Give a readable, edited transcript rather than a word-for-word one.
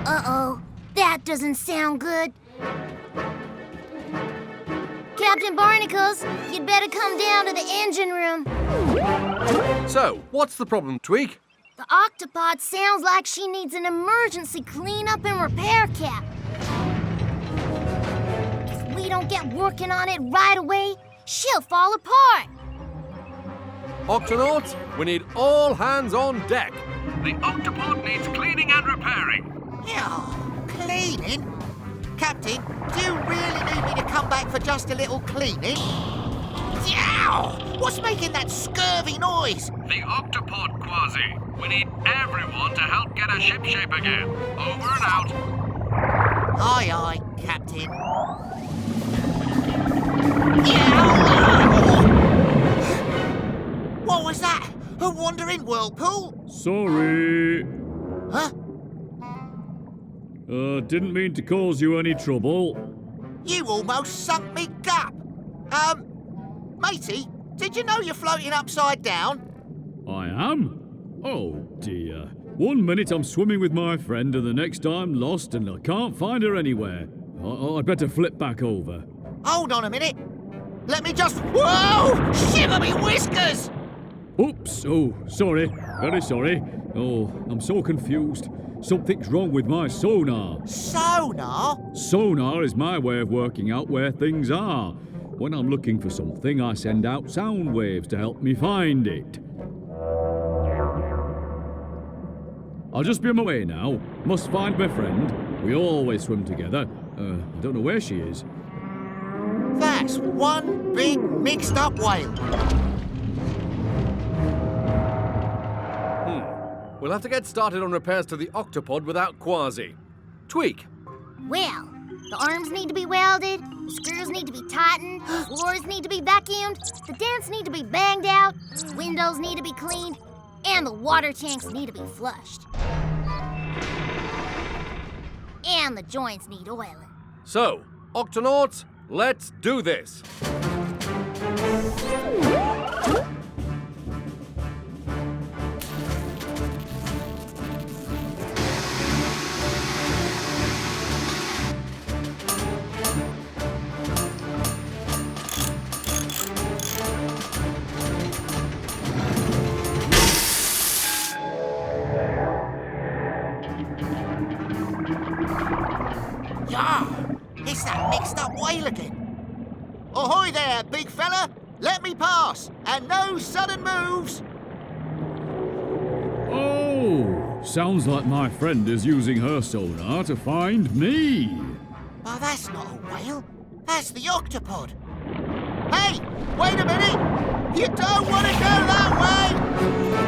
Uh-oh, that doesn't sound good. Captain Barnacles, you'd better come down to the engine room. So, what's the problem, Tweak? The Octopod sounds like she needs an emergency cleanup and repair, Cap. If we don't get working on it right away, she'll fall apart. Octonauts, we need all hands on deck. The Octopod needs cleaning and repairing. Oh, cleaning? Captain, do you really need me to come back for just a little cleaning? Yow! What's making that scurvy noise? The Octopod, Kwazii. We need everyone to help get her shipshape again. Over and out. Aye, aye, Captain. Yow! What was that? A wandering whirlpool? Sorry. Huh? Didn't mean to cause you any trouble. You almost sunk me gup. Matey, did you know you're floating upside down? I am? Oh, dear. 1 minute I'm swimming with my friend and the next I'm lost and I can't find her anywhere. I'd better flip back over. Hold on a minute. Let me just... Whoa! Shiver me whiskers! Oops. Oh, sorry. Very sorry. Oh, I'm so confused. Something's wrong with my sonar. Sonar? Sonar is my way of working out where things are. When I'm looking for something, I send out sound waves to help me find it. I'll just be on my way now. Must find my friend. We always swim together. I don't know where she is. That's one big mixed-up whale. We'll have to get started on repairs to the Octopod without Kwazii. Tweak. Well, the arms need to be welded, the screws need to be tightened, the floors need to be vacuumed, the dents need to be banged out, the windows need to be cleaned, and the water tanks need to be flushed. And the joints need oiling. So, Octonauts, let's do this. Yeah, it's that mixed-up whale again. Ahoy there, big fella. Let me pass, and no sudden moves. Oh, sounds like my friend is using her sonar to find me. Oh, that's not a whale. That's the Octopod. Hey, wait a minute. You don't want to go that way.